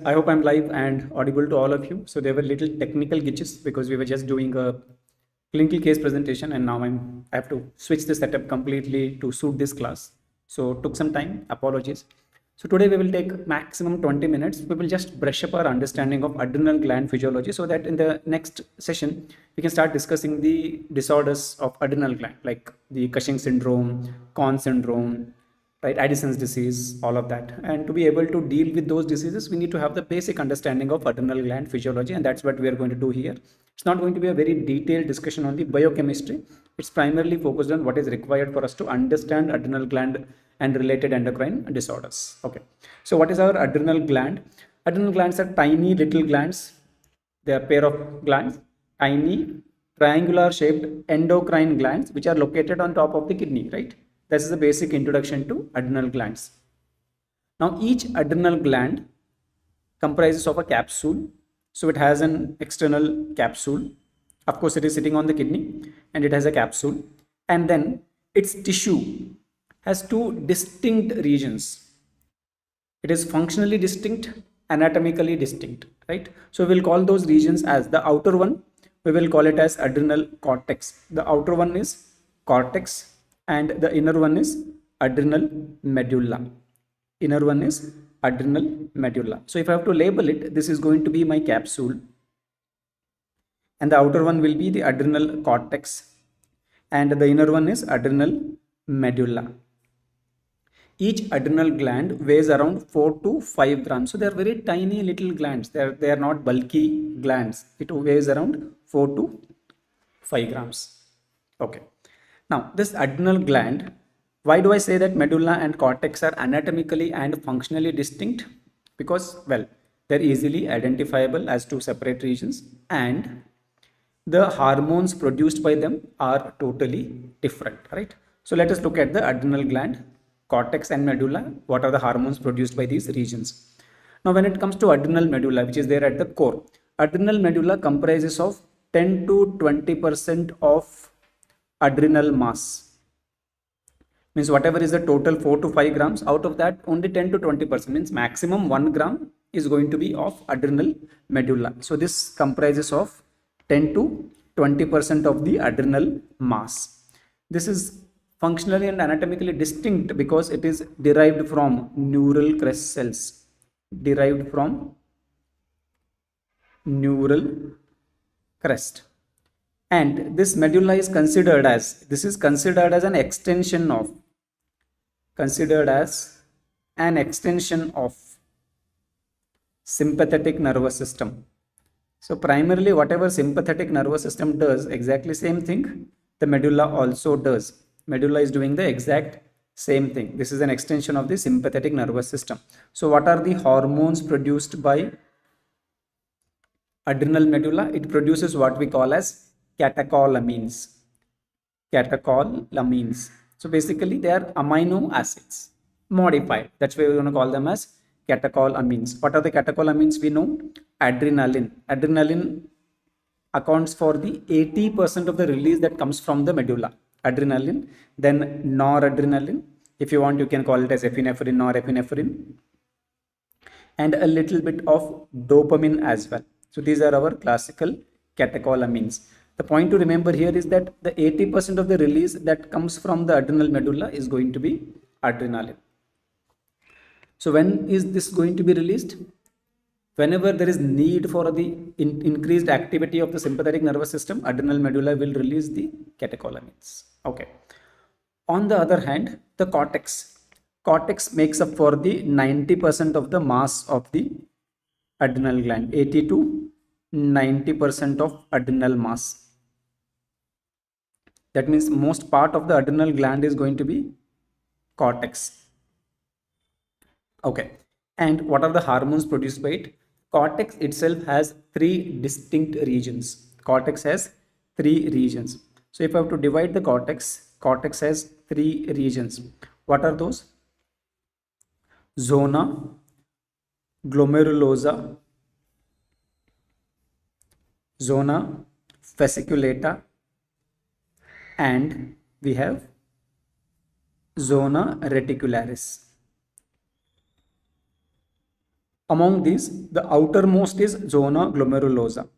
I hope I'm live and audible to all of you. So there were little technical glitches because we were just doing a clinical case presentation, and now I have to switch the setup completely to suit this class. So took some time, apologies. So today we will take maximum 20 minutes. We will just brush up our understanding of adrenal gland physiology so that in the next session, we can start discussing the disorders of adrenal gland like the Cushing syndrome, Conn syndrome, right, Addison's disease, all of that. And to be able to deal with those diseases, we need to have the basic understanding of adrenal gland physiology, and that's what we are going to do here. It's not going to be a very detailed discussion on the biochemistry. It's primarily focused on what is required for us to understand adrenal gland and related endocrine disorders. Okay, so what is our adrenal gland? Adrenal glands are tiny little glands. They are a pair of glands, tiny triangular shaped endocrine glands, which are located on top of the kidney, right? This is the basic introduction to adrenal glands. Now, each adrenal gland comprises of a capsule. So it has an external capsule. Of course, it is sitting on the kidney and it has a capsule. And then its tissue has two distinct regions. It is functionally distinct, anatomically distinct, right? So we'll call those regions as the outer one. We will call it as adrenal cortex. The outer one is cortex, and the inner one is adrenal medulla. Inner one is adrenal medulla. So if I have to label it, this is going to be my capsule, and the outer one will be the adrenal cortex, and the inner one is adrenal medulla. Each adrenal gland weighs around 4 to 5 grams. So they are very tiny little glands. They are not bulky glands. It weighs around 4 to 5 grams. Okay. Now, this adrenal gland, why do I say that medulla and cortex are anatomically and functionally distinct? Because, well, they're easily identifiable as two separate regions, and the hormones produced by them are totally different, right? So let us look at the adrenal gland, cortex and medulla. What are the hormones produced by these regions? Now, when it comes to adrenal medulla, which is there at the core, adrenal medulla comprises of 10 to 20% of adrenal mass. Means whatever is the total 4 to 5 grams, out of that only 10 to 20%, means maximum 1 gram is going to be of adrenal medulla. So this comprises of 10 to 20% of the adrenal mass. This is functionally and anatomically distinct because it is derived from neural crest cells. Derived from neural crest. And this medulla is considered as an extension of sympathetic nervous system. So primarily whatever sympathetic nervous system does, exactly same thing the medulla also does. Medulla is doing the exact same thing. This is an extension of the sympathetic nervous system. So what are the hormones produced by adrenal medulla? It produces what we call as catecholamines. So basically they are amino acids modified. That's why we're going to call them as catecholamines. What are the catecholamines? We know adrenaline. Adrenaline accounts for the 80% of the release that comes from the medulla. Adrenaline, then noradrenaline. If you want, you can call it as epinephrine, norepinephrine, and a little bit of dopamine as well. So these are our classical catecholamines. The point to remember here is that the 80% of the release that comes from the adrenal medulla is going to be adrenaline. So when is this going to be released? Whenever there is need for the increased activity of the sympathetic nervous system, adrenal medulla will release the catecholamines. Okay. On the other hand, the cortex makes up for the 90% of the mass of the adrenal gland. 80 to 90% of adrenal mass. That means most part of the adrenal gland is going to be cortex. Okay. And what are the hormones produced by it? Cortex itself has 3 distinct regions. Cortex has 3 regions. So if I have to divide the cortex has 3 regions. What are those? Zona, glomerulosa, zona fasciculata, and we have zona reticularis. Among these, the outermost is zona glomerulosa.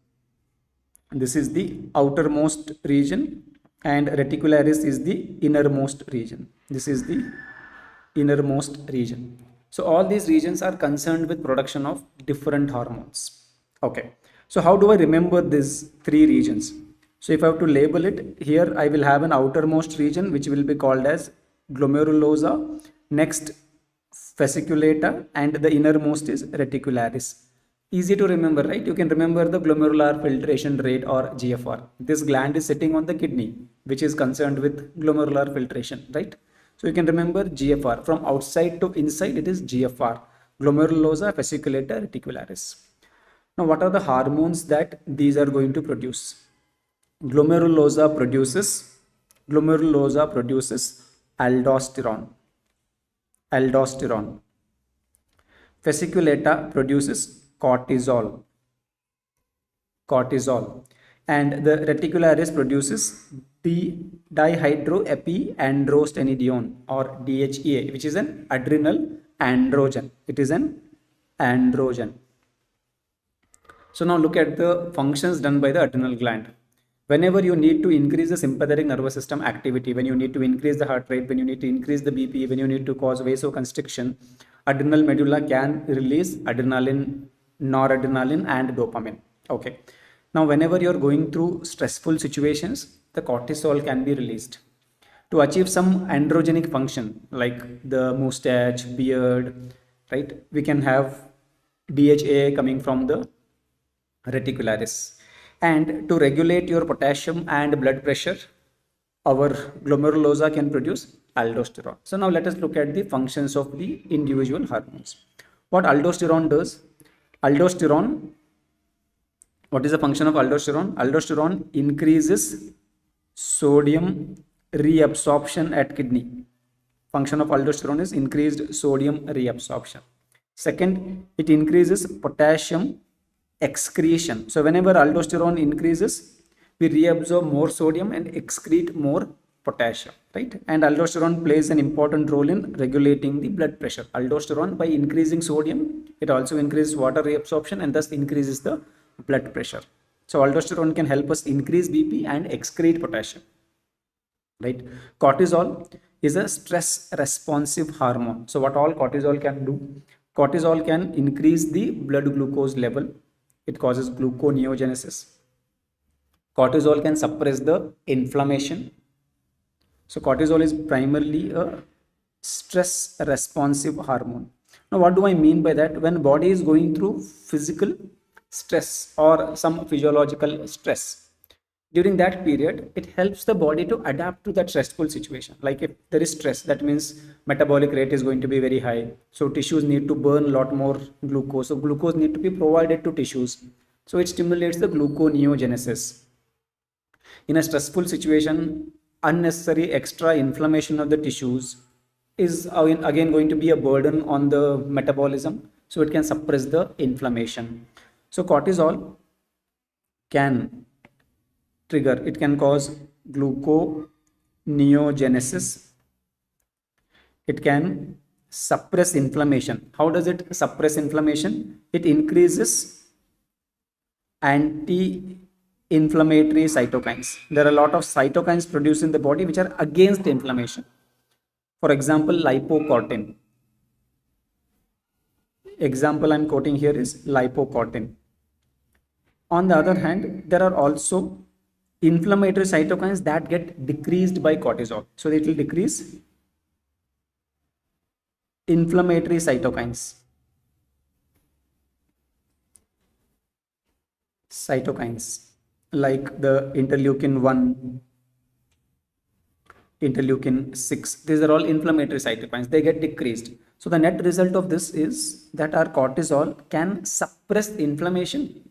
This is the outermost region, and reticularis is the innermost region. This is the innermost region. So all these regions are concerned with production of different hormones. Okay. So how do I remember these three regions? So if I have to label it here, I will have an outermost region which will be called as glomerulosa. Next, fasciculata, and the innermost is reticularis. Easy to remember, right? You can remember the glomerular filtration rate or GFR. This gland is sitting on the kidney, which is concerned with glomerular filtration, right? So you can remember GFR. From outside to inside, it is GFR. Glomerulosa, fasciculata, reticularis. Now, what are the hormones that these are going to produce? Glomerulosa produces aldosterone. Fasciculata produces cortisol. And the reticularis produces dihydroepiandrostenedione or DHEA, which is an adrenal androgen. It is an androgen. So now look at the functions done by the adrenal gland. Whenever you need to increase the sympathetic nervous system activity, when you need to increase the heart rate, when you need to increase the BP, when you need to cause vasoconstriction, adrenal medulla can release adrenaline, noradrenaline, and dopamine. Okay. Now, whenever you're going through stressful situations, the cortisol can be released to achieve some androgenic function like the mustache, beard, right? We can have DHA coming from the reticularis. And to regulate your potassium and blood pressure, our glomerulosa can produce aldosterone. So now let us look at the functions of the individual hormones. What aldosterone does? What is the function of aldosterone? Aldosterone increases sodium reabsorption at kidney. Function of aldosterone is increased sodium reabsorption. Second, it increases potassium excretion. So whenever aldosterone increases, we reabsorb more sodium and excrete more potassium, right? And aldosterone plays an important role in regulating the blood pressure. Aldosterone, by increasing sodium, it also increases water reabsorption and thus increases the blood pressure. So aldosterone can help us increase BP and excrete potassium, right? Cortisol is a stress responsive hormone. So what all cortisol can do? Cortisol can increase the blood glucose level. It causes gluconeogenesis. Cortisol can suppress the inflammation. So cortisol is primarily a stress responsive hormone. Now what do I mean by that? When body is going through physical stress or some physiological stress, during that period, it helps the body to adapt to that stressful situation. Like if there is stress, that means metabolic rate is going to be very high. So tissues need to burn a lot more glucose. So glucose need to be provided to tissues. So it stimulates the gluconeogenesis. In a stressful situation, unnecessary extra inflammation of the tissues is again going to be a burden on the metabolism. So it can suppress the inflammation. So cortisol can trigger, it can cause gluconeogenesis. It can suppress inflammation. How does it suppress inflammation? It increases anti-inflammatory cytokines. There are a lot of cytokines produced in the body which are against inflammation. For example, lipocortin. Example I'm quoting here is lipocortin. On the other hand, there are also inflammatory cytokines that get decreased by cortisol. So it will decrease inflammatory cytokines. Like the interleukin 1, interleukin 6. These are all inflammatory cytokines. They get decreased. So the net result of this is that our cortisol can suppress inflammation.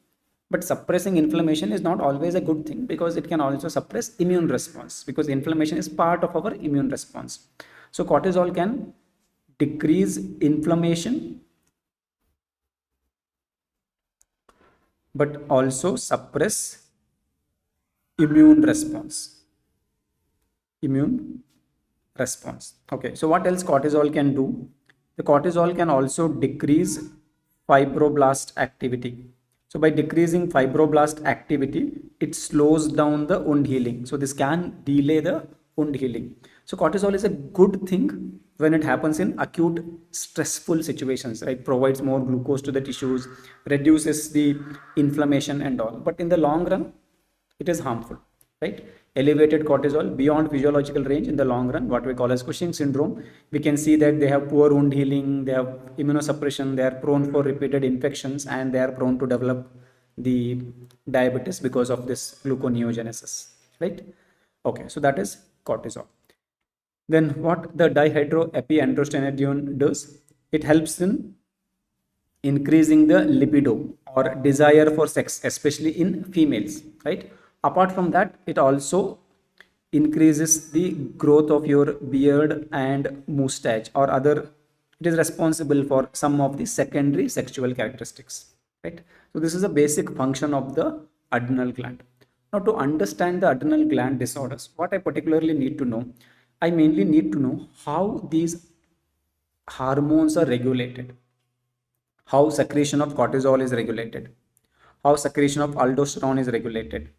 But suppressing inflammation is not always a good thing, because it can also suppress immune response, because inflammation is part of our immune response. So cortisol can decrease inflammation but also suppress immune response. Okay, so what else cortisol can do? The cortisol can also decrease fibroblast activity. So by decreasing fibroblast activity, it slows down the wound healing. So this can delay the wound healing. So cortisol is a good thing when it happens in acute stressful situations, right? Provides more glucose to the tissues, reduces the inflammation and all. But in the long run, it is harmful, right? Elevated cortisol beyond physiological range in the long run, what we call as Cushing syndrome, we can see that they have poor wound healing, they have immunosuppression, they are prone for repeated infections, and they are prone to develop the diabetes because of this gluconeogenesis, right? Okay, so that is cortisol. Then what the dihydroepiandrosterone does, it helps in increasing the libido or desire for sex, especially in females, right? Apart from that, it also increases the growth of your beard and mustache or other. It is responsible for some of the secondary sexual characteristics, right? So this is a basic function of the adrenal gland. Now, to understand the adrenal gland disorders, what I particularly need to know, I mainly need to know how these hormones are regulated, how secretion of cortisol is regulated, how secretion of aldosterone is regulated,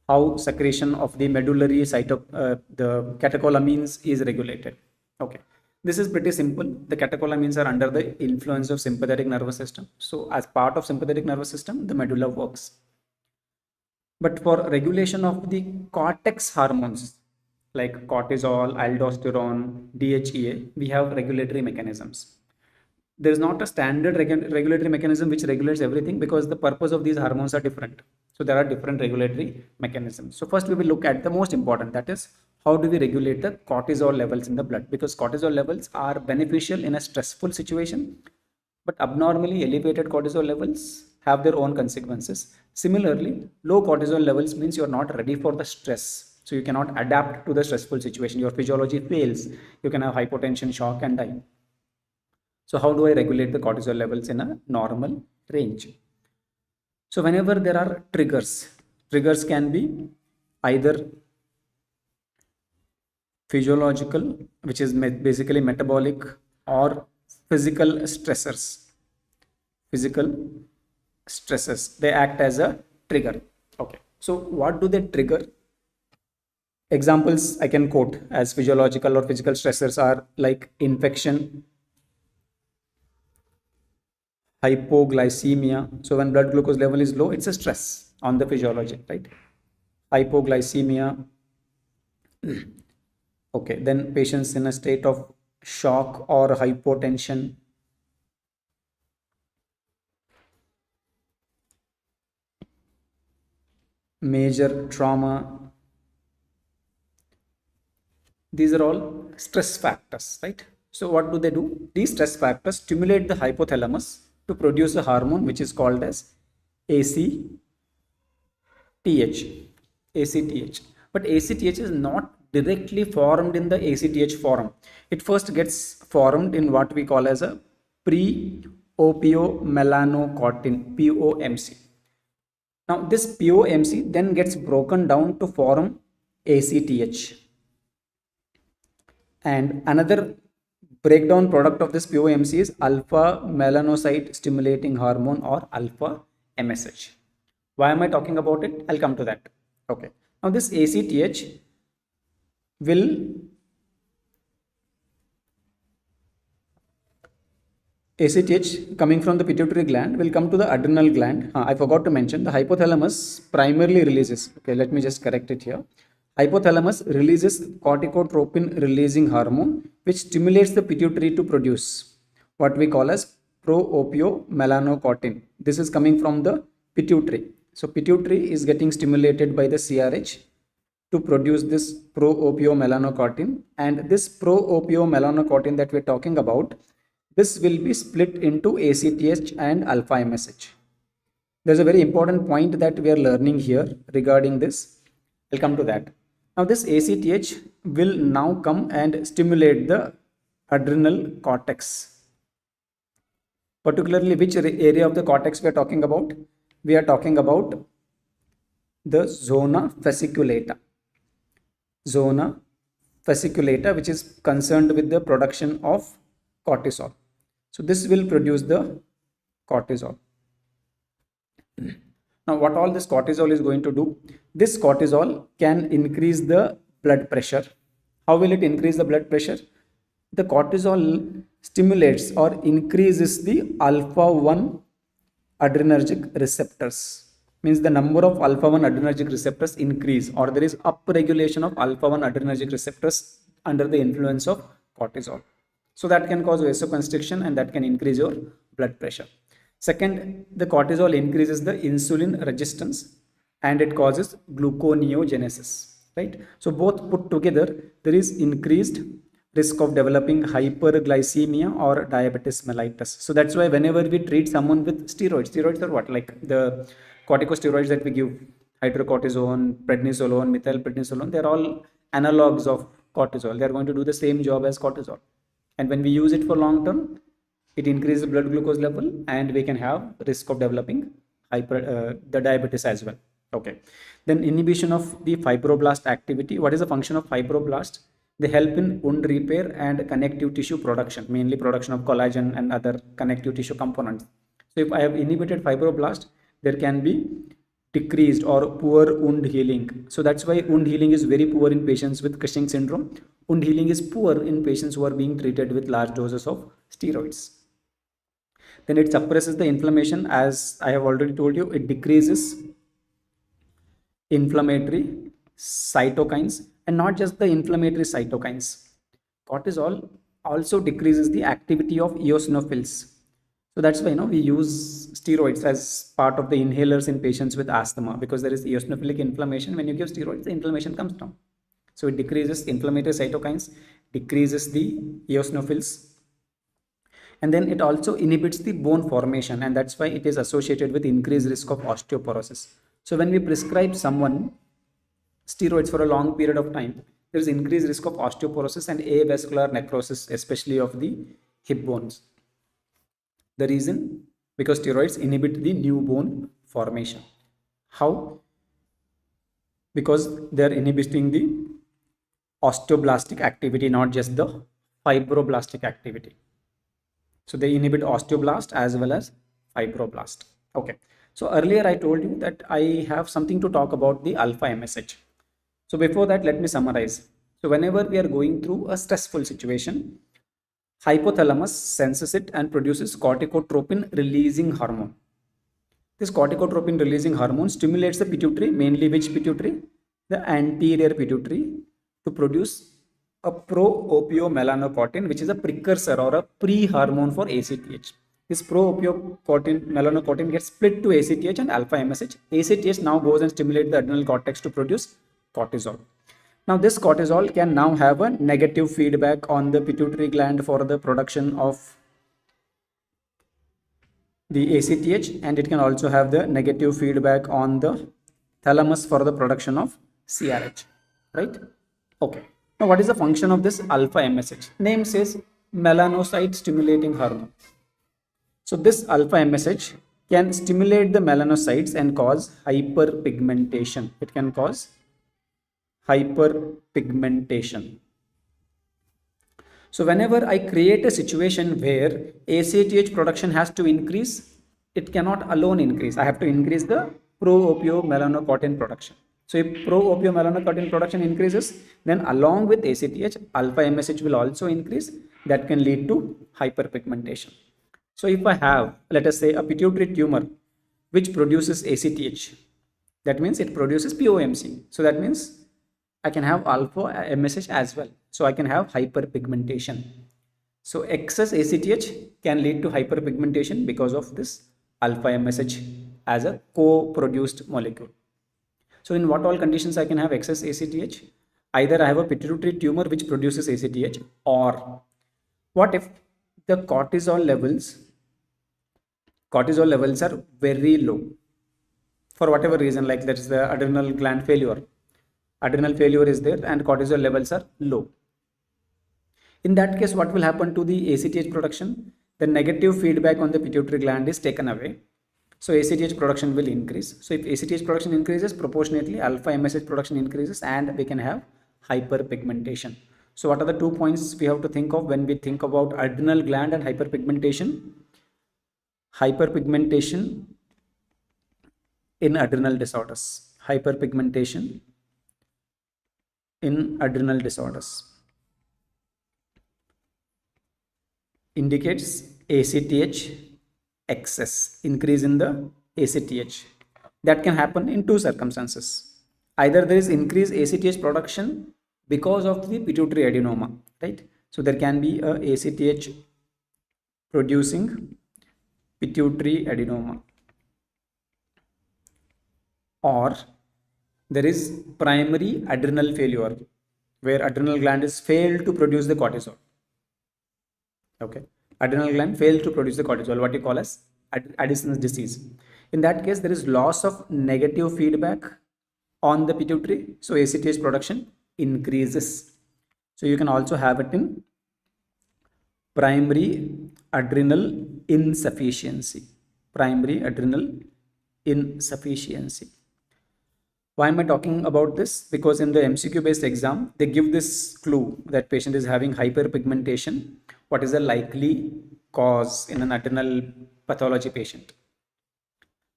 how secretion of the medullary the catecholamines is regulated. Okay, this is pretty simple. The catecholamines are under the influence of sympathetic nervous system. So as part of sympathetic nervous system, the medulla works. But for regulation of the cortex hormones like cortisol, aldosterone, DHEA, we have regulatory mechanisms. There is not a standard regulatory mechanism which regulates everything, because the purpose of these hormones are different. So there are different regulatory mechanisms. So first we will look at the most important, that is how do we regulate the cortisol levels in the blood, because cortisol levels are beneficial in a stressful situation, but abnormally elevated cortisol levels have their own consequences. Similarly, low cortisol levels means you are not ready for the stress. So you cannot adapt to the stressful situation. Your physiology fails. You can have hypotension, shock, and die. So how do I regulate the cortisol levels in a normal range? So whenever there are triggers can be either physiological, which is basically metabolic, or physical stressors. Physical stresses, they act as a trigger. Okay, so what do they trigger? Examples I can quote as physiological or physical stressors are like infection, hypoglycemia. So when blood glucose level is low, it's a stress on the physiology, right? Hypoglycemia. Okay, then patients in a state of shock or hypotension. Major trauma. These are all stress factors, right? So what do they do? These stress factors stimulate the hypothalamus to produce a hormone which is called as ACTH. ACTH. But ACTH is not directly formed in the ACTH form. It first gets formed in what we call as a pre-opiomelanocortin, POMC. Now this POMC then gets broken down to form ACTH. And another breakdown product of this POMC is alpha melanocyte stimulating hormone, or alpha MSH. Why am I talking about it? I'll come to that. Okay. Now this ACTH coming from the pituitary gland will come to the adrenal gland. I forgot to mention the hypothalamus primarily releases. Okay, let me just correct it here. Hypothalamus releases corticotropin releasing hormone which stimulates the pituitary to produce what we call as pro-opiomelanocortin. This is coming from the pituitary. So pituitary is getting stimulated by the CRH to produce this pro-opiomelanocortin, and this pro-opiomelanocortin that we're talking about, this will be split into ACTH and alpha MSH. There's a very important point that we are learning here regarding this. I'll come to that. Now this ACTH will now come and stimulate the adrenal cortex. Particularly which area of the cortex we are talking about? We are talking about the zona fasciculata. Zona fasciculata, which is concerned with the production of cortisol. So this will produce the cortisol. Now, what all this cortisol is going to do? This cortisol can increase the blood pressure. How will it increase the blood pressure? The cortisol stimulates or increases the alpha 1 adrenergic receptors. Means the number of alpha 1 adrenergic receptors increase, or there is upregulation of alpha 1 adrenergic receptors under the influence of cortisol. So that can cause vasoconstriction and that can increase your blood pressure. Second, the cortisol increases the insulin resistance and it causes gluconeogenesis, right? So both put together, there is increased risk of developing hyperglycemia or diabetes mellitus. So that's why whenever we treat someone with steroids are what? Like the corticosteroids that we give, hydrocortisone, prednisolone, methylprednisolone, they're all analogs of cortisol. They're going to do the same job as cortisol. And when we use it for long term, it increases blood glucose level and we can have risk of developing the diabetes as well. Okay. Then inhibition of the fibroblast activity. What is the function of fibroblast? They help in wound repair and connective tissue production, mainly production of collagen and other connective tissue components. So if I have inhibited fibroblast, there can be decreased or poor wound healing. So that's why wound healing is very poor in patients with Cushing syndrome. Wound healing is poor in patients who are being treated with large doses of steroids. Then it suppresses the inflammation. As I have already told you, it decreases inflammatory cytokines, and not just the inflammatory cytokines. Cortisol also decreases the activity of eosinophils. So that's why we use steroids as part of the inhalers in patients with asthma, because there is eosinophilic inflammation. When you give steroids, the inflammation comes down. So it decreases inflammatory cytokines, decreases the eosinophils, and then it also inhibits the bone formation, and that's why it is associated with increased risk of osteoporosis. So when we prescribe someone steroids for a long period of time, there is increased risk of osteoporosis and avascular necrosis, especially of the hip bones. The reason? Because steroids inhibit the new bone formation. How? Because they are inhibiting the osteoblastic activity, not just the fibroblastic activity. So they inhibit osteoblast as well as fibroblast. Okay. So earlier I told you that I have something to talk about the alpha MSH. So before that, let me summarize. So whenever we are going through a stressful situation, hypothalamus senses it and produces corticotropin releasing hormone. This corticotropin releasing hormone stimulates the pituitary, mainly which pituitary? The anterior pituitary, to produce a pro-opiomelanocortin, which is a precursor or a pre-hormone for ACTH. This pro-opiomelanocortin gets split to ACTH and alpha MSH. ACTH now goes and stimulates the adrenal cortex to produce cortisol. Now this cortisol can now have a negative feedback on the pituitary gland for the production of the ACTH, and it can also have the negative feedback on the thalamus for the production of CRH, right? Okay. Now what is the function of this alpha MSH? Name says melanocyte stimulating hormone. So this alpha MSH can stimulate the melanocytes and cause hyperpigmentation. It can cause hyperpigmentation. So whenever I create a situation where ACTH production has to increase, it cannot alone increase. I have to increase the pro-opiomelanocortin production. So if pro-opiomelanocortin production increases, then along with ACTH, alpha MSH will also increase. That can lead to hyperpigmentation. So if I have, let us say, a pituitary tumor which produces ACTH, that means it produces POMC. So that means I can have alpha MSH as well. So I can have hyperpigmentation. So excess ACTH can lead to hyperpigmentation because of this alpha MSH as a co-produced molecule. So in what all conditions I can have excess ACTH? Either I have a pituitary tumor which produces ACTH, or what if the cortisol levels are very low for whatever reason, like there is the adrenal gland failure. Adrenal failure is there and cortisol levels are low. In that case, what will happen to the ACTH production? The negative feedback on the pituitary gland is taken away. So ACTH production will increase. So if ACTH production increases, proportionately alpha MSH production increases and we can have hyperpigmentation. So what are the 2 points we have to think of when we think about adrenal gland and hyperpigmentation? hyperpigmentation in adrenal disorders. Hyperpigmentation in adrenal disorders indicates ACTH excess, increase in the ACTH. That can happen in two circumstances. Either there is increased ACTH production because of the pituitary adenoma, right? So there can be a ACTH producing pituitary adenoma, or there is primary adrenal failure where adrenal gland is failed to produce the cortisol. Okay, adrenal gland failed to produce the cortisol, what you call as Addison's disease. In that case, there is loss of negative feedback on the pituitary, so ACTH production increases. So you can also have it in primary adrenal insufficiency. Primary adrenal insufficiency. Why am I talking about this? Because in the MCQ based exam, they give this clue that patient is having hyperpigmentation. What is the likely cause in an adrenal pathology patient?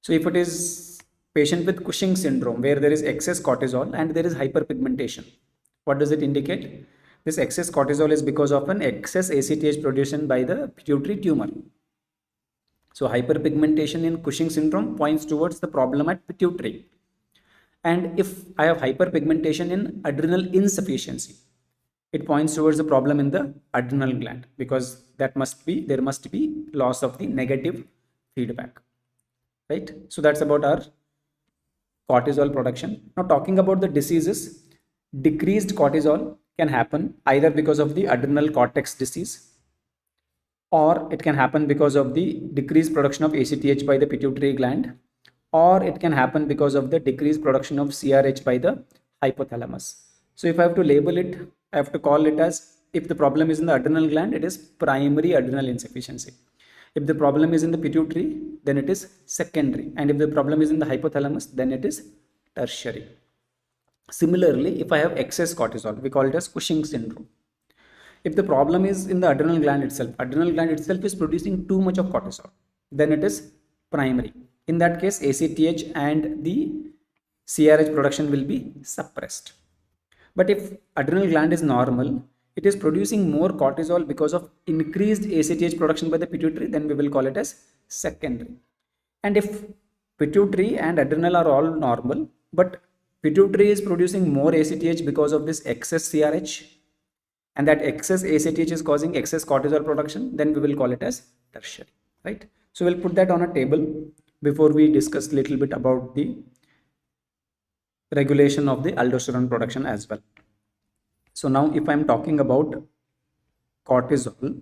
So if it is patient with Cushing syndrome where there is excess cortisol and there is hyperpigmentation, what does it indicate? This excess cortisol is because of an excess ACTH production by the pituitary tumor. So hyperpigmentation in Cushing syndrome points towards the problem at pituitary. And if I have hyperpigmentation in adrenal insufficiency, it points towards the problem in the adrenal gland, because there must be loss of the negative feedback, right? So that's about our cortisol production. Now talking about the diseases, decreased cortisol can happen either because of the adrenal cortex disease, or it can happen because of the decreased production of ACTH by the pituitary gland, or it can happen because of the decreased production of CRH by the hypothalamus. So if I have to label it, I have to call it as, if the problem is in the adrenal gland, it is primary adrenal insufficiency. If the problem is in the pituitary, then it is secondary. And if the problem is in the hypothalamus, then it is tertiary. Similarly, if I have excess cortisol, we call it as Cushing syndrome. If the problem is in the adrenal gland itself is producing too much of cortisol, then it is primary. In that case, ACTH and the CRH production will be suppressed. But if adrenal gland is normal, it is producing more cortisol because of increased ACTH production by the pituitary, then we will call it as secondary. And if pituitary and adrenal are all normal, but pituitary is producing more ACTH because of this excess CRH, and that excess ACTH is causing excess cortisol production, then we will call it as tertiary, right? So we'll put that on a table before we discuss a little bit about the regulation of the aldosterone production as well. So now if I'm talking about cortisol,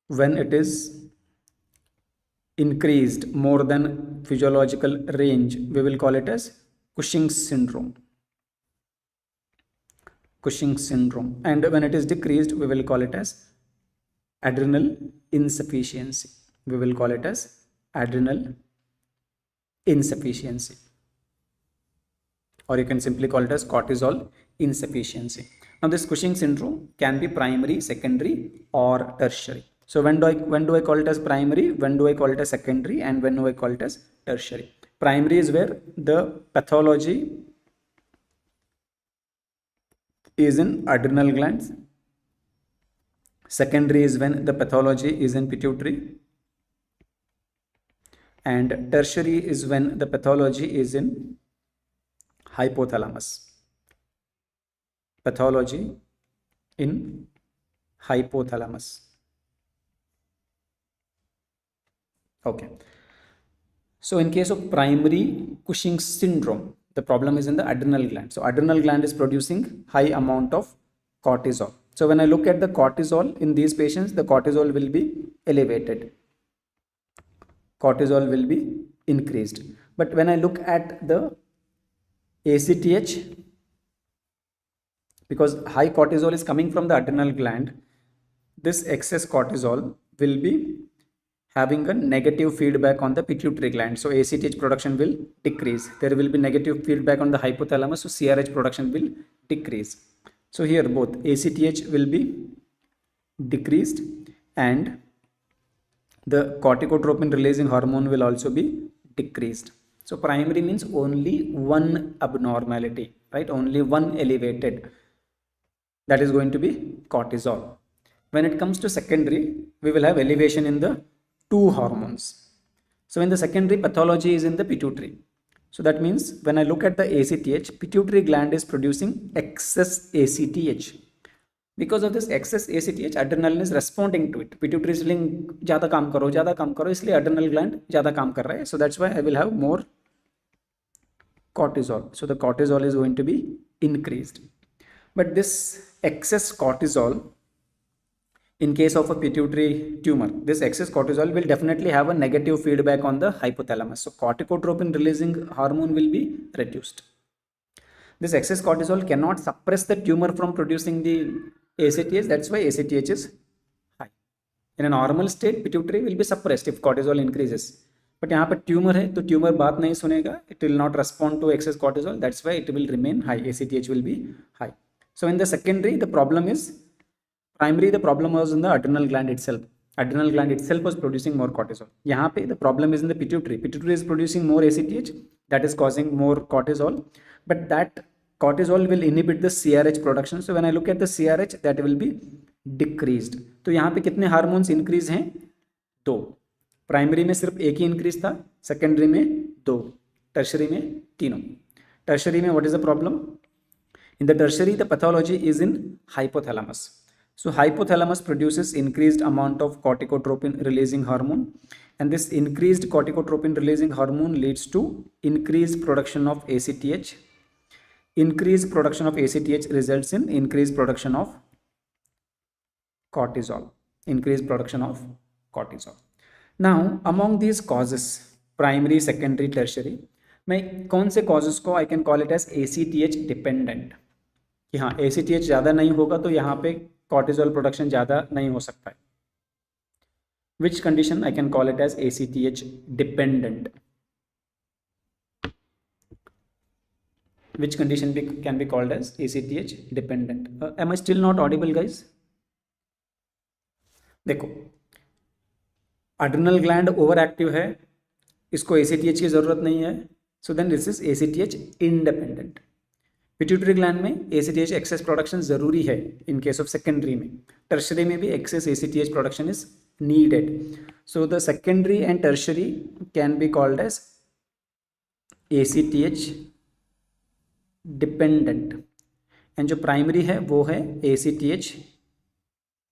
when it is increased more than physiological range, we will call it as Cushing syndrome. Cushing syndrome. And when it is decreased, we will call it as adrenal insufficiency. We will call it as adrenal insufficiency, or you can simply call it as cortisol insufficiency. Now this Cushing syndrome can be primary, secondary, or tertiary. So when do I call it as primary, when do I call it as secondary, and when do I call it as tertiary? Primary is where the pathology is in adrenal glands. Secondary is when the pathology is in pituitary, and tertiary is when the pathology is in hypothalamus. Pathology in hypothalamus. Okay. So in case of primary Cushing syndrome, the problem is in the adrenal gland. So adrenal gland is producing high amount of cortisol. So when I look at the cortisol in these patients, the cortisol will be elevated. Cortisol will be increased. But when I look at the ACTH, because high cortisol is coming from the adrenal gland, this excess cortisol will be having a negative feedback on the pituitary gland. So ACTH production will decrease. There will be negative feedback on the hypothalamus, so CRH production will decrease. So here both ACTH will be decreased and the corticotropin releasing hormone will also be decreased. So primary means only one abnormality, right? Only one elevated. That is going to be cortisol. When it comes to secondary, we will have elevation in the two hormones. So in the secondary, pathology is in the pituitary. So that means when I look at the ACTH, pituitary gland is producing excess ACTH. Because of this excess ACTH, adrenaline is responding to it. Pituitary is saying ज़्यादा काम करो, इसलिए adrenal gland ज़्यादा काम कर रहा है. So that's why I will have more cortisol. So the cortisol is going to be increased. But this excess cortisol, in case of a pituitary tumor, this excess cortisol will definitely have a negative feedback on the hypothalamus. So corticotropin releasing hormone will be reduced. This excess cortisol cannot suppress the tumor from producing the ACTH. That's why ACTH is high. In a normal state, pituitary will be suppressed if cortisol increases. But यहाँ पर tumour है तो tumour बात नहीं सुनेगा. It will not respond to excess cortisol. That's why it will remain high. ACTH will be high. So in the secondary, the problem is primary. The problem was in the adrenal gland itself. Adrenal gland itself was producing more cortisol. यहाँ पे the problem is in the pituitary. Pituitary is producing more ACTH. That is causing more cortisol. But that cortisol will inhibit the CRH production. So when I look at the CRH, that will be decreased. तो यहाँ पे कितने hormones increase हैं? दो. Primary में सिर्फ एक ही increase था, सेकेंडरी में दो, टर्शरी में तीनों. टर्शरी में what is the problem? In the tertiary, the pathology is in hypothalamus. So hypothalamus produces increased amount of corticotropin releasing hormone, and this increased corticotropin releasing hormone leads to increased production of ACTH. Increased production of ACTH results in increased production of cortisol. Increased production of cortisol. Now among these causes, primary, secondary, tertiary, मैं कौन से causes को I can call it as ACTH dependent, कि हाँ ACTH ज़्यादा नहीं होगा तो यहाँ पे cortisol production ज़्यादा नहीं हो सकता है. Which condition I can call it as ACTH dependent? Which condition can be called as ACTH dependent? Am I still not audible, guys? देखो, adrenal gland overactive है, इसको ACTH की ज़रूरत नहीं है. So then this is ACTH independent. Pituitary gland में ACTH excess production जरूरी है इन केस ऑफ सेकेंडरी में. टर्शरी में भी excess ACTH production is needed. So the secondary and tertiary can be called as ACTH dependent, and जो primary है वो है ACTH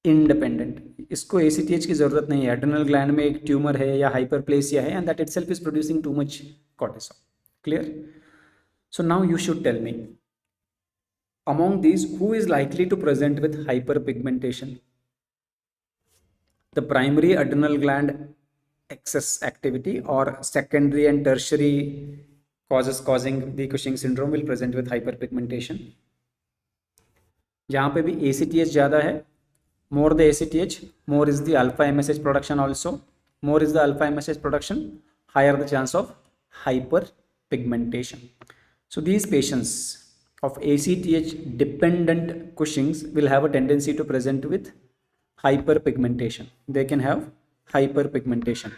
इंडिपेंडेंट. इसको ACTH की जरूरत नहीं है. एड्रेनल ग्लैंड में एक ट्यूमर है या हाइपरप्लेसिया है, and that itself is producing too much cortisol. Clear? So now you should tell me, among these, who is likely to present with hyperpigmentation? The primary adrenal gland excess activity or secondary and tertiary causes causing the Cushing syndrome will present with hyperpigmentation. जहाँ पे भी ACTH ज़्यादा है, more the ACTH, more is the alpha MSH production also. More is the alpha MSH production, higher the chance of hyperpigmentation. So these patients of ACTH dependent Cushing's will have a tendency to present with hyperpigmentation. They can have hyperpigmentation.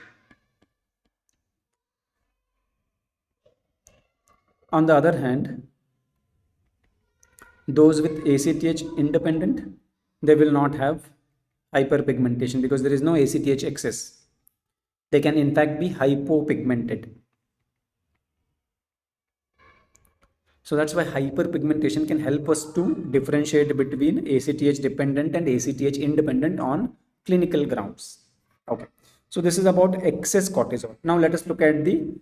On the other hand, those with ACTH independent, they will not have hyperpigmentation because there is no ACTH excess. They can in fact be hypopigmented. So that's why hyperpigmentation can help us to differentiate between ACTH dependent and ACTH independent on clinical grounds. Okay, so this is about excess cortisol. Now let us look at the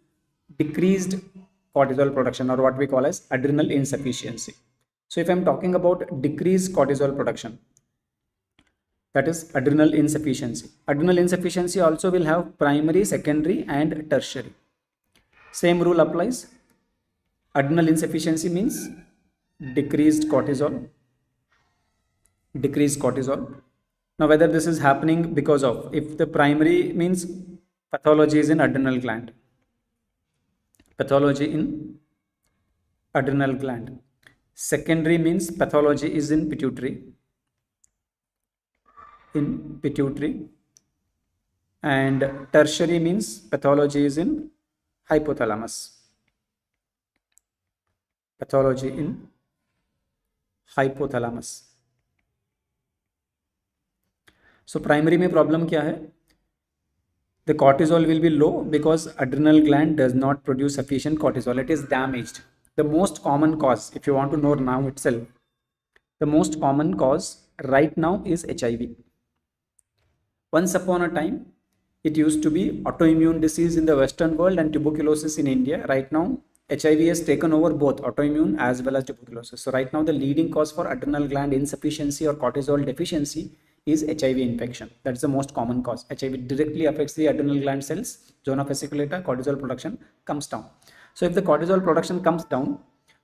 decreased cortisol production, or what we call as adrenal insufficiency. So if I'm talking about decreased cortisol production, that is adrenal insufficiency. Adrenal insufficiency also will have primary, secondary and tertiary. Same rule applies. Adrenal insufficiency means decreased cortisol. Decreased cortisol. Now whether this is happening because of, if the primary means pathology is in adrenal gland. Pathology in adrenal gland. Secondary means pathology is in pituitary. In pituitary. and tertiary means pathology is in hypothalamus. Pathology in hypothalamus. So primary में problem क्या है? The cortisol will be low because adrenal gland does not produce sufficient cortisol. It is damaged. The most common cause, if you want to know now itself, the most common cause right now is HIV. Once upon a time, it used to be autoimmune disease in the Western world and tuberculosis in India. Right now, HIV has taken over both autoimmune as well as tuberculosis. So right now, the leading cause for adrenal gland insufficiency or cortisol deficiency is HIV infection. That's the most common cause. HIV directly affects the adrenal gland cells, zona fasciculata, cortisol production comes down. So if the cortisol production comes down,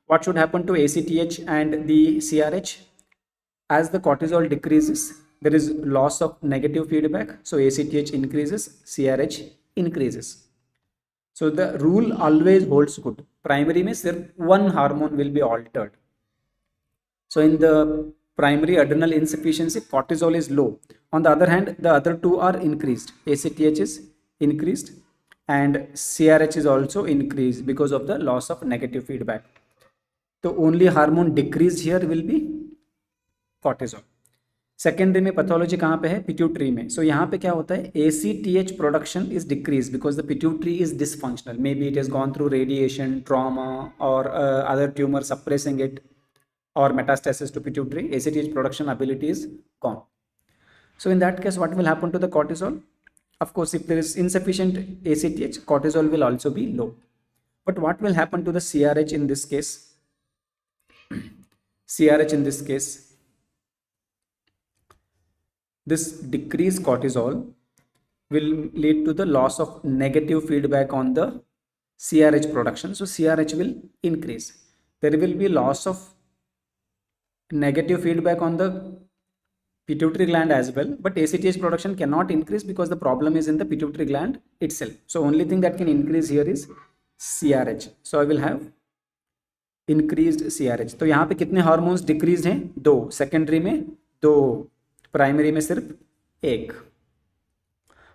what should happen to ACTH and the CRH? As the cortisol decreases, there is loss of negative feedback. So ACTH increases, CRH increases. So the rule always holds good. Primary में सिर्फ one hormone will be altered. So in the primary adrenal insufficiency, cortisol is low. On the other hand, the other two are increased. ACTH is increased and CRH is also increased because of the loss of negative feedback. The only hormone decreased here will be cortisol. Secondary में pathology कहाँ पे है? Pituitary में. सो यहाँ पे क्या होता है? ACTH production is decrease because the pituitary is dysfunctional. May be it is gone through radiation, trauma और other tumour suppressing it or metastasis to pituitary. ACTH production ability is gone. So in that case, what will happen to the cortisol? Of course, if there is insufficient ACTH, cortisol will also be low. But what will happen to the CRH in this case? CRH in this case, this decreased cortisol will lead to the loss of negative feedback on the CRH production. So CRH will increase. There will be loss of negative feedback on the pituitary gland as well, but ACTH production cannot increase because the problem is in the pituitary gland itself. So only thing that can increase here is CRH. So I will have increased CRH. तो यहाँ पे कितने hormones decrease हैं? 2. Secondary में 2, primary में सिर्फ 1.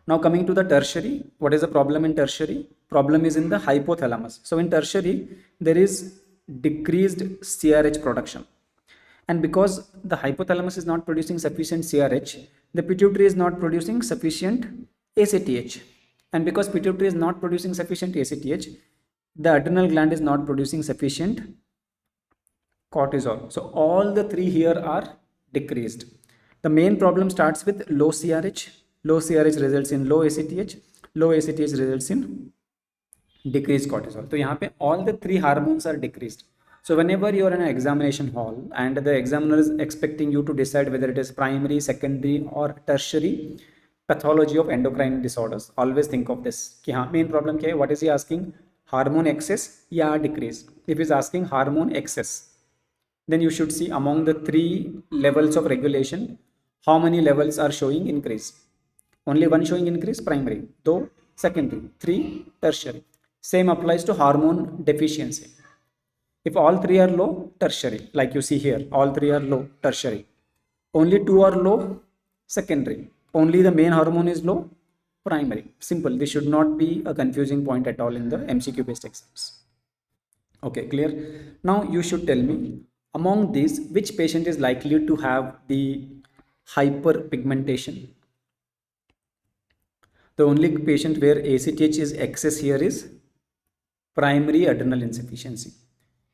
Now coming to the tertiary, what is the problem in tertiary? Problem is in the hypothalamus. So in tertiary, there is decreased CRH production. And because the hypothalamus is not producing sufficient CRH, the pituitary is not producing sufficient ACTH. And because pituitary is not producing sufficient ACTH, the adrenal gland is not producing sufficient cortisol. So all the three here are decreased. The main problem starts with low CRH. Low CRH results in low ACTH. Low ACTH results in decreased cortisol. So यहाँ पे all the three hormones are decreased. So whenever you are in an examination hall and the examiner is expecting you to decide whether it is primary, secondary or tertiary pathology of endocrine disorders, always think of this. कि हाँ main problem क्या है? What is he asking? Hormone excess या decrease? If he is asking hormone excess, then you should see among the 3 levels of regulation, how many levels are showing increase? Only one showing increase, primary. 2, secondary. 3, tertiary. Same applies to hormone deficiency. If all 3 are low, tertiary, like you see here, all 3 are low, tertiary. Only 2 are low, secondary. Only the main hormone is low, primary. Simple. This should not be a confusing point at all in the MCQ based exams. Okay, clear? Now you should tell me, among these, which patient is likely to have the hyperpigmentation? The only patient where ACTH is excess here is primary adrenal insufficiency.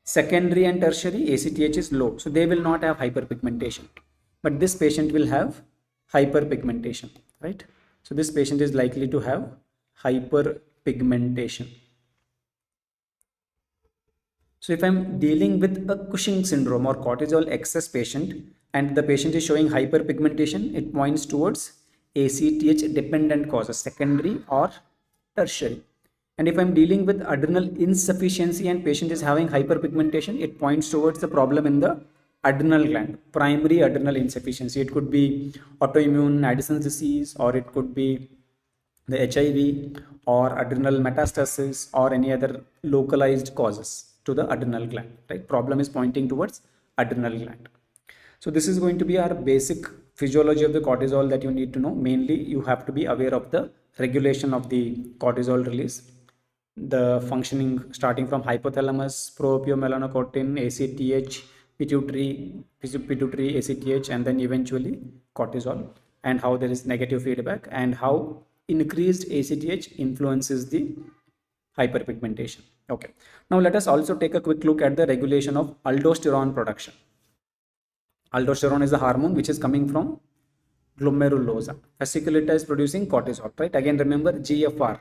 Secondary and tertiary, ACTH is low, so they will not have hyperpigmentation. But this patient will have hyperpigmentation, right? So this patient is likely to have hyperpigmentation. So if I'm dealing with a Cushing syndrome or cortisol excess patient and the patient is showing hyperpigmentation, it points towards ACTH dependent causes, secondary or tertiary. And if I'm dealing with adrenal insufficiency and patient is having hyperpigmentation, it points towards the problem in the adrenal gland, primary adrenal insufficiency. It could be autoimmune Addison's disease, or it could be the HIV or adrenal metastasis or any other localized causes to the adrenal gland, right? Problem is pointing towards adrenal gland. So this is going to be our basic physiology of the cortisol that you need to know. Mainly, you have to be aware of the regulation of the cortisol release, the functioning starting from hypothalamus, proopiomelanocortin, ACTH, pituitary, ACTH, and then eventually cortisol, and how there is negative feedback, and how increased ACTH influences the hyperpigmentation. Okay, now let us also take a quick look at the regulation of aldosterone production. Aldosterone is the hormone which is coming from glomerulosa. Fasciculata is producing cortisol, right? Again, remember GFR.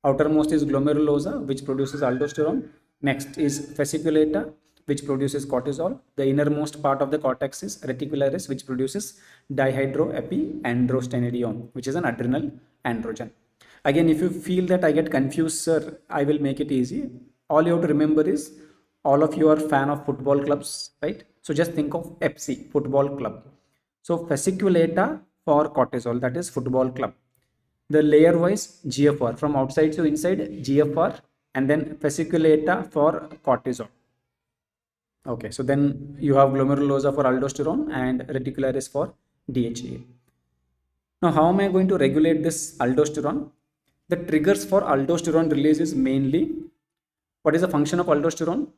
Outermost is glomerulosa, which produces aldosterone. Next is fasciculata, which produces cortisol. The innermost part of the cortex is reticularis, which produces dihydroepiandrosterone, which is an adrenal androgen. Again, if you feel that I get confused, sir, I will make it easy. All you have to remember is all of you are fan of football clubs, right? So just think of FC, football club. So fasciculata for cortisol, that is football club. The layer wise GFR, from outside to inside GFR, and then fasciculata for cortisol. Okay, so then you have glomerulosa for aldosterone and reticularis for DHEA. Now, how am I going to regulate this aldosterone? The triggers for aldosterone release is mainly, what is the function of aldosterone?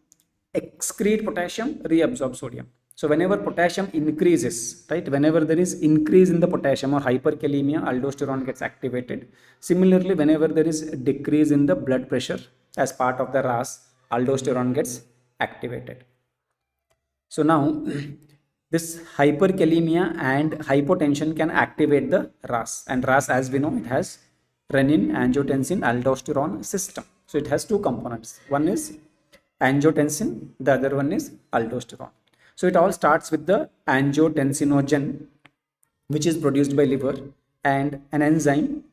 Excrete potassium, reabsorb sodium. So whenever potassium increases, right, whenever there is increase in the potassium or hyperkalemia, aldosterone gets activated. Similarly, whenever there is decrease in the blood pressure as part of the RAS, aldosterone gets activated. So now this hyperkalemia and hypotension can activate the RAS, and RAS, as we know, it has renin, angiotensin, aldosterone system. So it has two components. One is angiotensin, the other one is aldosterone. So it all starts with the angiotensinogen, which is produced by liver, and an enzyme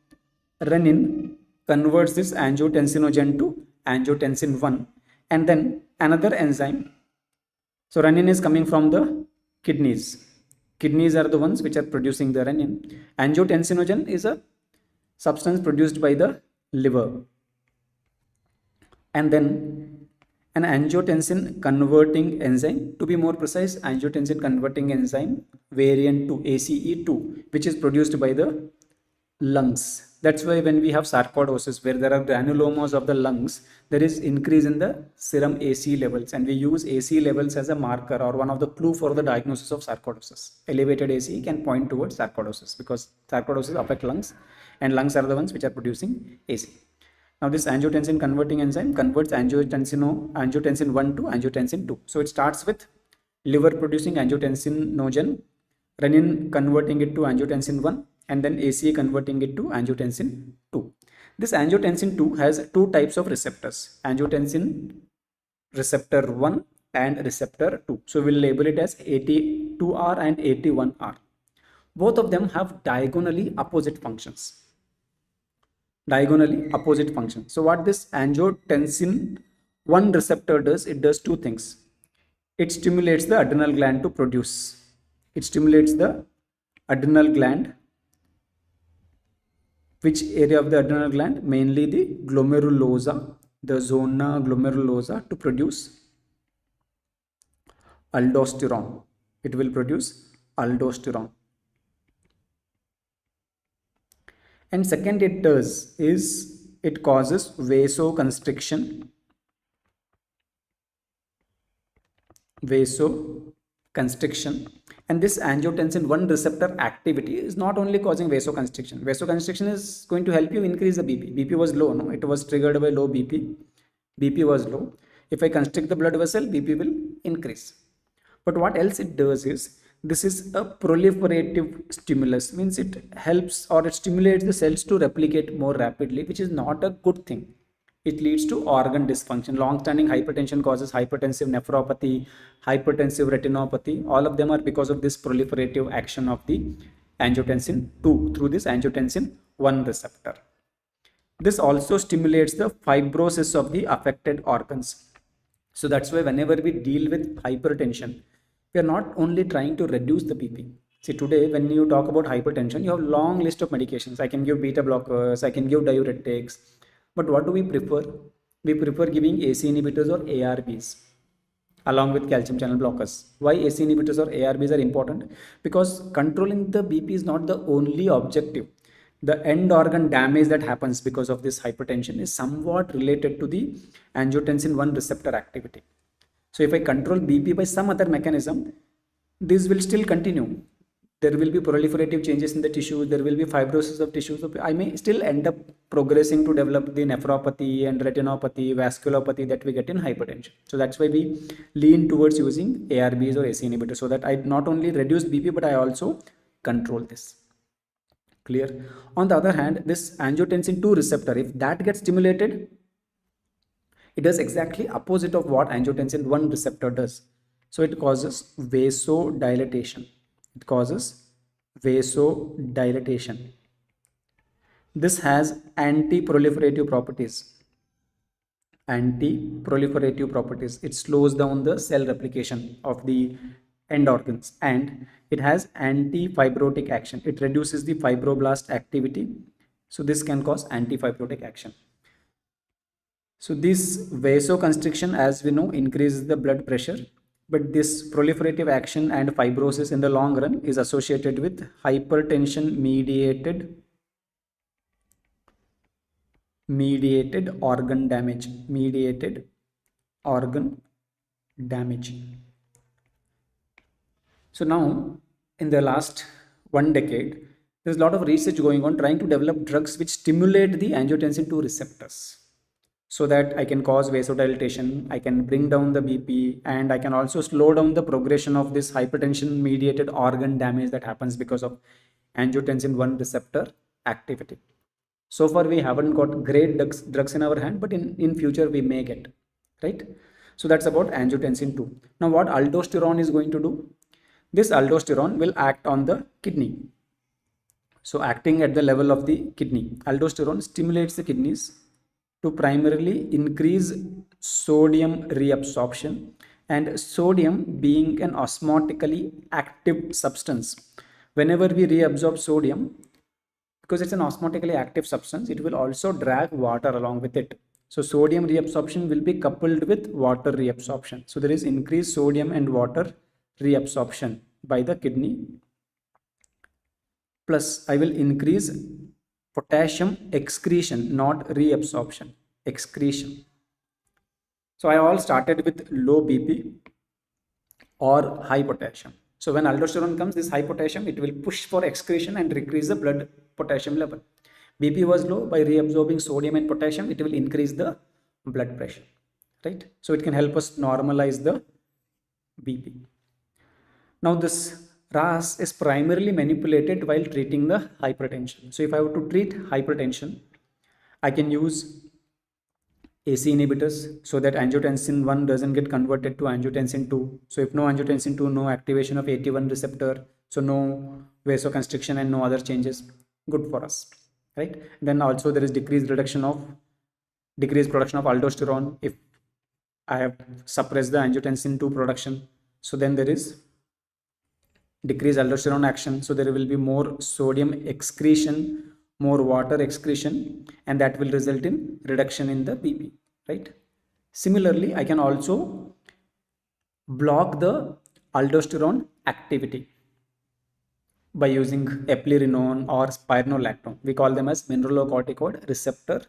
renin converts this angiotensinogen to angiotensin 1, and then another enzyme. So renin is coming from the kidneys. Kidneys are the ones which are producing the renin. Angiotensinogen is a substance produced by the liver, and then an angiotensin converting enzyme, to be more precise, angiotensin converting enzyme variant to ACE2, which is produced by the lungs. That's why when we have sarcoidosis, where there are granulomas of the lungs, there is increase in the serum ACE levels, and we use ACE levels as a marker or one of the clue for the diagnosis of sarcoidosis. Elevated ACE can point towards sarcoidosis, because sarcoidosis affect lungs, and lungs are the ones which are producing ACE. Now this angiotensin converting enzyme converts angiotensin 1 to angiotensin 2. So it starts with liver producing angiotensinogen, renin converting it to angiotensin 1, and then ACE converting it to angiotensin 2. This angiotensin 2 has two types of receptors, angiotensin receptor 1 and receptor 2. So we'll label it as AT2R and AT1R. Both of them have diagonally opposite functions. So what this angiotensin 1 receptor does, it does two things. It stimulates the adrenal gland to produce. Which area of the adrenal gland? Mainly the glomerulosa, the zona glomerulosa, to produce aldosterone. It will produce aldosterone. And second it does is it causes vasoconstriction. And this angiotensin 1 receptor activity is not only causing vasoconstriction. Vasoconstriction is going to help you increase the BP. BP was low, no? It was triggered by low BP. BP was low. If I constrict the blood vessel, BP will increase. But what else it does is, this is a proliferative stimulus, means it helps or it stimulates the cells to replicate more rapidly, which is not a good thing. It leads to organ dysfunction. Long-standing hypertension causes hypertensive nephropathy, hypertensive retinopathy. All of them are because of this proliferative action of the angiotensin 2 through this angiotensin 1 receptor. This also stimulates the fibrosis of the affected organs. So that's why whenever we deal with hypertension, we are not only trying to reduce the BP. See, today when you talk about hypertension, you have a long list of medications. I can give beta blockers, I can give diuretics. But what do we prefer? We prefer giving ACE inhibitors or ARBs. along with calcium channel blockers. Why AC inhibitors or ARBs are important? Because controlling the BP is not the only objective. The end organ damage that happens because of this hypertension is somewhat related to the angiotensin 1 receptor activity. So if I control BP by some other mechanism, this will still continue. There will be proliferative changes in the tissue, there will be fibrosis of tissue. So I may still end up progressing to develop the nephropathy and retinopathy, vasculopathy that we get in hypertension. So that's why we lean towards using ARBs or AC inhibitors, so that I not only reduce BP, but I also control this. Clear? On the other hand, this angiotensin 2 receptor, if that gets stimulated, it does exactly opposite of what angiotensin 1 receptor does. So it causes vasodilatation. It causes vasodilatation. This has anti-proliferative properties. Anti-proliferative properties. It slows down the cell replication of the end organs, and it has anti-fibrotic action. It reduces the fibroblast activity. So this can cause anti-fibrotic action. So this vasoconstriction, as we know, increases the blood pressure, but this proliferative action and fibrosis in the long run is associated with hypertension mediated organ damage. So now, in the last 1 decade, there's a lot of research going on trying to develop drugs which stimulate the angiotensin 2 receptors, so that I can cause vasodilatation, I can bring down the BP, and I can also slow down the progression of this hypertension mediated organ damage that happens because of angiotensin 1 receptor activity. So far we haven't got great drugs in our hand, but in future we may get, right? So that's about angiotensin 2. Now what aldosterone is going to do? This aldosterone will act on the kidney. So acting at the level of the kidney, aldosterone stimulates the kidneys to primarily increase sodium reabsorption, and sodium being an osmotically active substance. Whenever we reabsorb sodium, because it's an osmotically active substance, it will also drag water along with it. So sodium reabsorption will be coupled with water reabsorption. So there is increased sodium and water reabsorption by the kidney. Plus I will increase potassium excretion, not reabsorption, excretion. So I all started with low BP or high potassium. So when aldosterone comes, this high potassium, it will push for excretion and decrease the blood potassium level. BP was low, by reabsorbing sodium and potassium, it will increase the blood pressure, right? So it can help us normalize the BP. Now this RAS is primarily manipulated while treating the hypertension. So if I were to treat hypertension, I can use AC inhibitors so that angiotensin 1 doesn't get converted to angiotensin 2. So if no angiotensin 2, no activation of AT1 receptor, so no vasoconstriction and no other changes, good for us, right? Then also there is decreased production of aldosterone if I have suppressed the angiotensin 2 production. So then there is decreased aldosterone action, so there will be more sodium excretion, more water excretion, and that will result in reduction in the BP, right? Similarly, I can also block the aldosterone activity by using eplerenone or spironolactone. We call them as mineralocorticoid receptor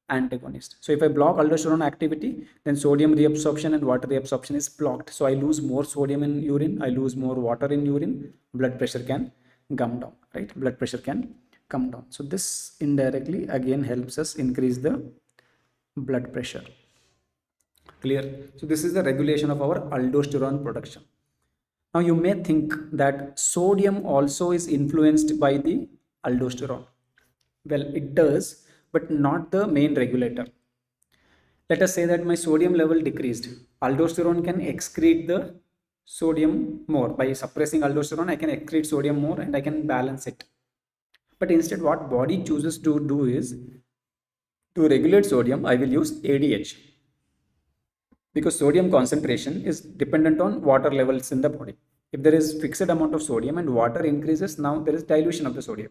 antagonist. So if I block aldosterone activity, then sodium reabsorption and water reabsorption is blocked. So I lose more sodium in urine, I lose more water in urine, blood pressure can come down, right? Blood pressure can come down. So this indirectly again helps us increase the blood pressure. Clear? So this is the regulation of our aldosterone production. Now you may think that sodium also is influenced by the aldosterone. Well, it does, but not the main regulator. Let us say that my sodium level decreased. Aldosterone can excrete the sodium more. By suppressing aldosterone, I can excrete sodium more and I can balance it. But instead, what body chooses to do is, to regulate sodium, I will use ADH. Because sodium concentration is dependent on water levels in the body. If there is fixed amount of sodium and water increases, now there is dilution of the sodium.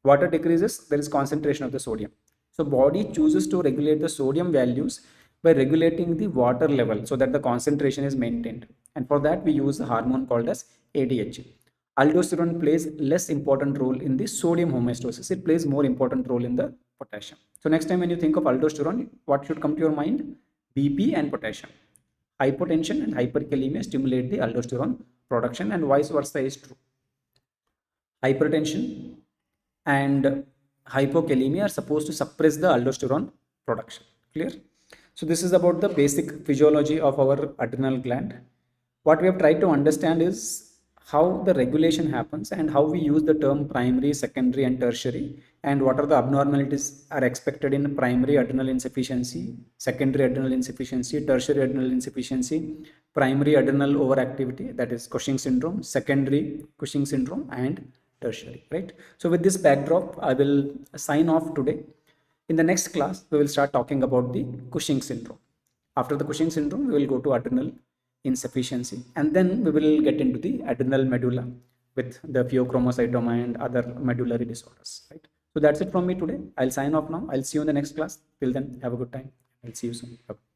Water decreases, there is concentration of the sodium. So body chooses to regulate the sodium values by regulating the water level so that the concentration is maintained. And for that, we use a hormone called as ADH. Aldosterone plays less important role in the sodium homeostasis. It plays more important role in the potassium. So next time when you think of aldosterone, what should come to your mind? BP and potassium. Hypotension and hyperkalemia stimulate the aldosterone production, and vice versa is true. Hypertension and hypokalemia are supposed to suppress the aldosterone production. Clear? So this is about the basic physiology of our adrenal gland. What we have tried to understand is how the regulation happens and how we use the term primary, secondary and tertiary, and what are the abnormalities are expected in primary adrenal insufficiency, secondary adrenal insufficiency, tertiary adrenal insufficiency, primary adrenal overactivity, that is Cushing syndrome, secondary Cushing syndrome, and tertiary, right? So with this backdrop, I will sign off today. In the next class, we will start talking about the Cushing syndrome. After the Cushing syndrome, we will go to adrenal insufficiency, and then we will get into the adrenal medulla with the pheochromocytoma and other medullary disorders, right? So that's it from me today. I'll sign off now. I'll see you in the next class. Till then, have a good time. I'll see you soon. Bye.